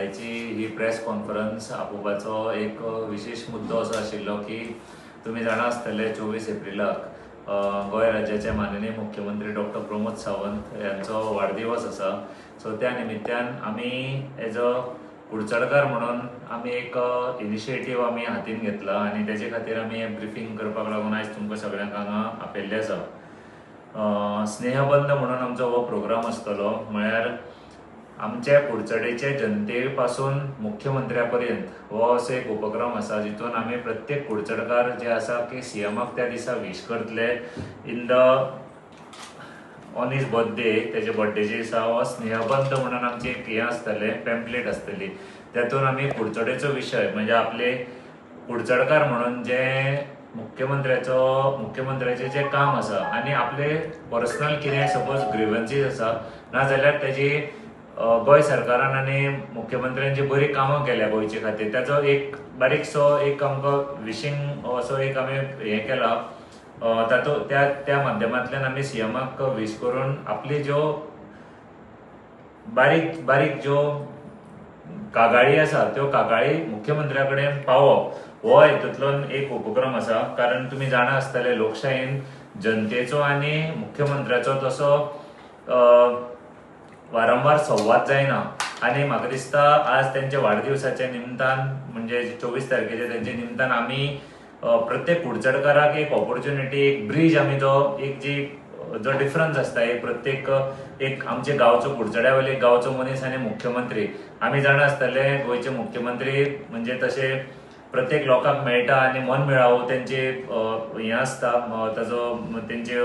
आयची ही press conference आपोवपाचो एक विशेष मुद्दो असो आशिल्लो की तुम्ही जाणा आसतले 24 एप्रिलाक गोंय राज्याचे माननीय मुख्यमंत्री डॉक्टर प्रमोद सावंत यांचो वाडदिवस आसा. सो त्या निमित्यान आमी एज अ कुडचडकार म्हणून आमी एक इनिशिएटीव आमी हातीन घेतला आणि त्याचे खातीर आमी हे ब्रिफींग करपाक लागून आयज तुमकां सगळ्यांक हांगा आपयल्ले आसा. स्नेहबंद म्हणून आमचो हो प्रोग्राम आसतलो. म्हळ्यार आमच्या कुडचडेचे जनते पासून मुख्यमंत्र्या पर्यंत हो असो एक उपक्रम आसा जितून आमी प्रत्येक कुडचडकार जे आसा की सीएमाक त्या दिसा विश करतले in the on his birthday. तेजे बर्थडेचे दिसा हो स्नेहबंद म्हणून आमचे एक हें आसतले पॅम्पलेट आसतली. त्यातून आमी कुडचडेचो विशय म्हणजे आपले कुडचडकार म्हणून जे मुख्यमंत्र्याचे जे काम आसा आणि आपले पर्सनल कितें सपोज ग्रीवन्सीस आसा नाजाल्यार तेजी गोंय सरकारान आणि मुख्यमंत्र्यान जी बरी कामां केल्या गोंयचे खातीर त्याचो एक बारीकसो एक आमकां विशींग असो एक आमी हें केला. त्या माध्यमांतल्यान आमी सीएमाक विश करून आपली ज्यो बारीक बारीक ज्यो कागाळी आसा त्यो कागाळी मुख्यमंत्र्या कडेन पावोवप हो हेतूंतल्यान एक उपक्रम आसा. कारण तुम्ही जाणा आसतले लोकशायेन जनतेचो आणि मुख्यमंत्र्याचो तसो वारंवार संवाद जायना आणि म्हाका दिसता आज त्यांच्या वाडदिवसाच्या निमतान म्हणजे 24 तारखेच्या त्यांच्या निमतान आमी प्रत्येक कुडचडकाराक एक ऑपॉर्च्युनिटी एक ब्रिज आमी जो डिफरन्स आसता एक प्रत्येक एक आमचे गांवचो कुडचड्या वयले गांवचो मनीस आणि मुख्यमंत्री आमी जाणा आसतले गोंयचे मुख्यमंत्री म्हणजे तशे प्रत्येक लोकांक मेळटा आणि मन मेळावो तेंचे हें आसता तेंचे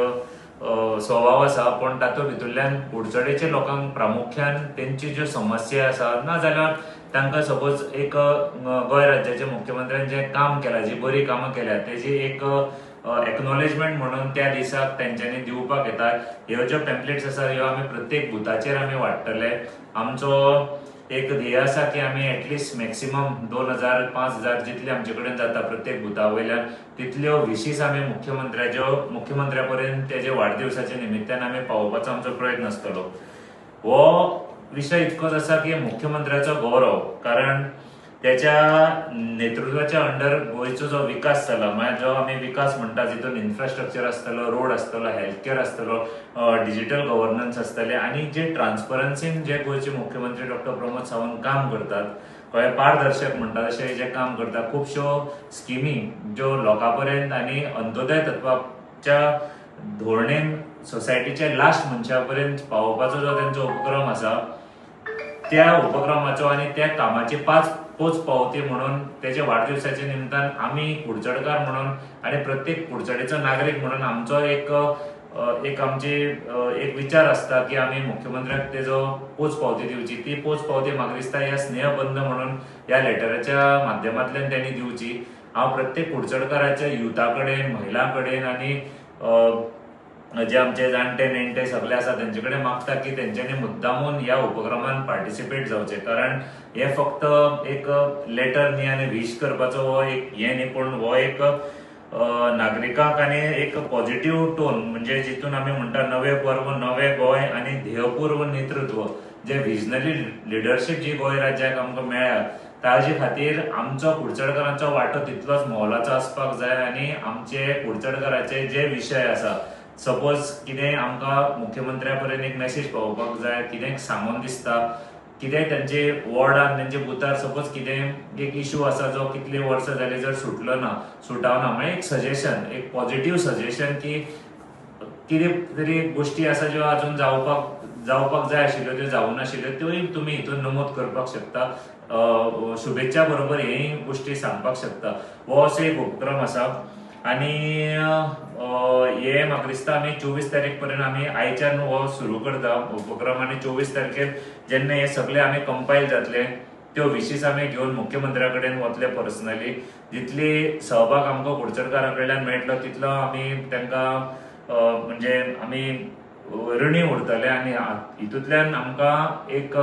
स्वभाव आसा. पण तातूंत भितरल्यान कुडचडेचे लोकांक प्रामुख्यान तेंची ज्यो समस्या आसा नाजाल्यार तांकां सपोज एक गोंय राज्याच्या मुख्यमंत्र्यान जें काम केलां जी बरी कामां केल्या तेजी एक एक्नॉलेजमेंट म्हणून त्या दिसाक तेंच्यांनी दिवपाक येता. ह्यो ज्यो पॅम्पलेट्स आसा ह्यो आमी प्रत्येक बुथाचेर आमी वाडटले. आमचो एक ध्येय आसा की आमी एटलिस्ट मॅक्सिमम 2000-5000 जितले आमचे कडेन जाता प्रत्येक बुथा वयल्यान तितल्यो विशीस आमी मुख्यमंत्र्या पर्यंत तेजे वाडदिवसाच्या निमित्तान आमी पावोवपाचो आमचो प्रयत्न आसतलो. हो विशय इतकोच आसा की मुख्यमंत्र्याचो गौरव. कारण त्याच्या नेतृत्वाच्या अंडर गोंयचो जो विकास जाला म्हणजे जो आमी विकास म्हणटा जितून इन्फ्रास्ट्रक्चर आसतलो रोड आसतलो हेल्थ केअर आसतलो डिजिटल गव्हर्नन्स आसतले आणि जे ट्रान्सपरन्सीन जे गोंयचे मुख्यमंत्री डॉक्टर प्रमोद सावंत काम करतात गोंय पारदर्शक म्हणटा तशें जे काम करता खुबश्यो स्किमी ज्यो लोकांपर्यंत आणि अंत्योदय तत्वाच्या धोरणेन सोसायटीच्या लास्ट मनशा पर्यंत पावोवपाचो जो तेंचो उपक्रम आसा त्या उपक्रमाचो आणि त्या कामाची पोच पावती म्हणून त्याच्या वाढदिवसाच्या निमतान आम्ही कुडचडकार म्हणून आणि प्रत्येक कुडचडेचो नागरीक म्हणून आमचो एक आमची एक विचार असता की आम्ही मुख्यमंत्र्याक तेजो पोच पावती दिवची. ती पोच पावती म्हाका दिसता ह्या स्नेहबंद म्हणून ह्या लेटराच्या माध्यमांतल्यान त्यांनी दिवची. हांव प्रत्येक कुडचडकाराच्या युथा कडेन महिलां कडेन आणि जे आमचे जाणटे नेणटे सगळे आसा तेंचे कडेन मागता की तेंच्यांनी मुद्दामून ह्या उपक्रमान पार्टिसिपेट जावचे. कारण हे फक्त एक लेटर न्ही आनी विश करपाचो हो एक हे न्ही पण हो एक नागरिकांक आनी एक पॉझिटिव्ह टोन म्हणजे जितून आमी म्हणटा नवे पर्व नवे गोंय आणि ध्येयपूर्व नेतृत्व जे विजनरी लिडरशीप जी गोंय राज्याक आमकां मेळ्ळ्या ताजे खातीर आमचो कुडचडकारांचो वांटो तितलोच मोलाचो आसपाक जाय. आणि आमचे कुडचडकाराचे जे विशय आसा सपोज कितें आमकां मुख्यमंत्र्या पर्यंत एक मेसेज पावोवपाक जाय कितें सांगून दिसता कितें तेंचे वॉर्डान तेंचे बुथार सपोज कितें एक इश्यू आसा जो कितली वर्सां जाली जर सुटावना म्हणजे एक सजेशन एक पॉझिटिव्ह सजेशन की कितें तरी गोष्टी आसा ज्यो अजून जावपाक जाय आशिल्ल्यो त्यो जावूं नाशिल्ल्यो त्योय तुमी हितून नमूद करपाक शकता. शुभेच्छा बरोबर हेय गोष्टी सांगपाक शकता. हो असो एक उपक्रम आसा आणि हे म्हाका दिसता आमी 24 तारीख पर्यंत आमी आयच्यान हो सुरू करता उपक्रम आणि 24 तारखेर जेन्ना हे सगळे आमी कंपायल जातले त्यो विशीस आमी घेवन मुख्यमंत्र्या कडेन वतले पर्सनली. जितली सहभाग आमकां कुडचडकारां कडल्यान मेळटलो तितलो आमी तांकां म्हणजे आमी ऋणी उरतले आनी हितूंतल्यान आमकां एक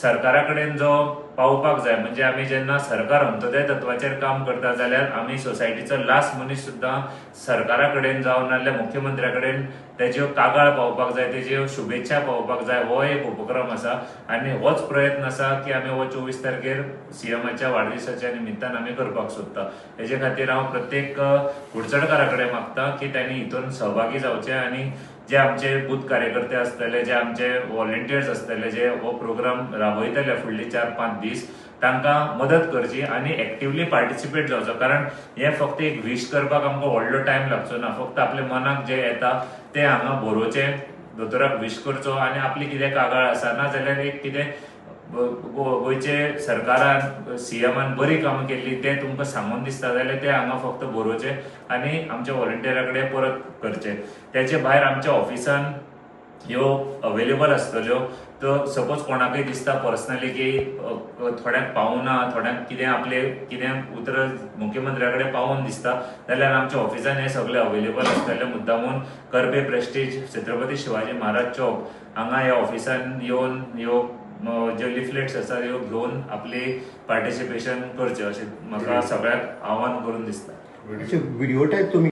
सरकारा कडेन जो पावपाक जाय, म्हणजे आमी जेन्ना सरकार अंत्योदय तत्वाचेर काम करता जाल्यार आमी सोसायटीचो लास्ट मनीस सुद्दां सरकारा कडेन जावन नाजाल्यार मुख्यमंत्र्या कडेन तेज्यो कागाळ पावपाक जाय, तेज्यो शुभेच्छा पावपाक जाय, हो एक उपक्रम आसा आनी होच प्रयत्न आसा की आमी हो 24 तारखेर सीएमाच्या वाडदिवसाच्या निमित्तान आमी करपाक सोदता। हेजे खातीर हांव प्रत्येक कुडचडकारा कडेन मागता की तांणी हितून सहभागी जावचे आनी जे आमचे बूथ कार्यकर्ते आसतले, जे आमचे व्हॉलंटियर्स आसतले, जे हो प्रोग्राम राबयतले फुडली 4-5 दीस, तांकां मदत करची आनी एक्टिवली पार्टिसिपेट जावचो। कारण हे फक्त एक विश करपाक आमकां व्हडलो टायम लागचो ना, फक्त आपल्या मनाक जे येता ते हांगा बरोवचें, दोतोराक विश करचो आनी आपली कितें कागाळ आसा ना जाल्यार एक कितें गोंयचे सरकारान सीएमान बरी कामां केल्ली ते तुमकां सांगून दिसता जाल्यार ते हांगा फक्त बरोवचे आनी आमच्या व्हॉलंटियरा कडेन परत करचे। तेचे भायर आमच्या ऑफिसान ह्यो अवेलेबल आसतल्यो, तो सपोज कोणाकय दिसता पर्सनली की थोड्यांक पावना, थोड्यांक कितें आपले कितें उतर मुख्यमंत्र्या कडेन पावून दिसता जाल्यार आमच्या ऑफिसान हे सगळे अवेलेबल आसतले। मुद्दामून करपे प्रेस्टीज छत्रपती शिवाजी महाराज चौक हांगा ह्या ऑफिसान येवन ह्यो जे लिफलेट्स आसा ह्यो घेवन आपली पार्टिसिपेशन करचें अशें म्हाका सगळ्याक आव्हान करून दिसता। व्हिडिओ टायप तुम्ही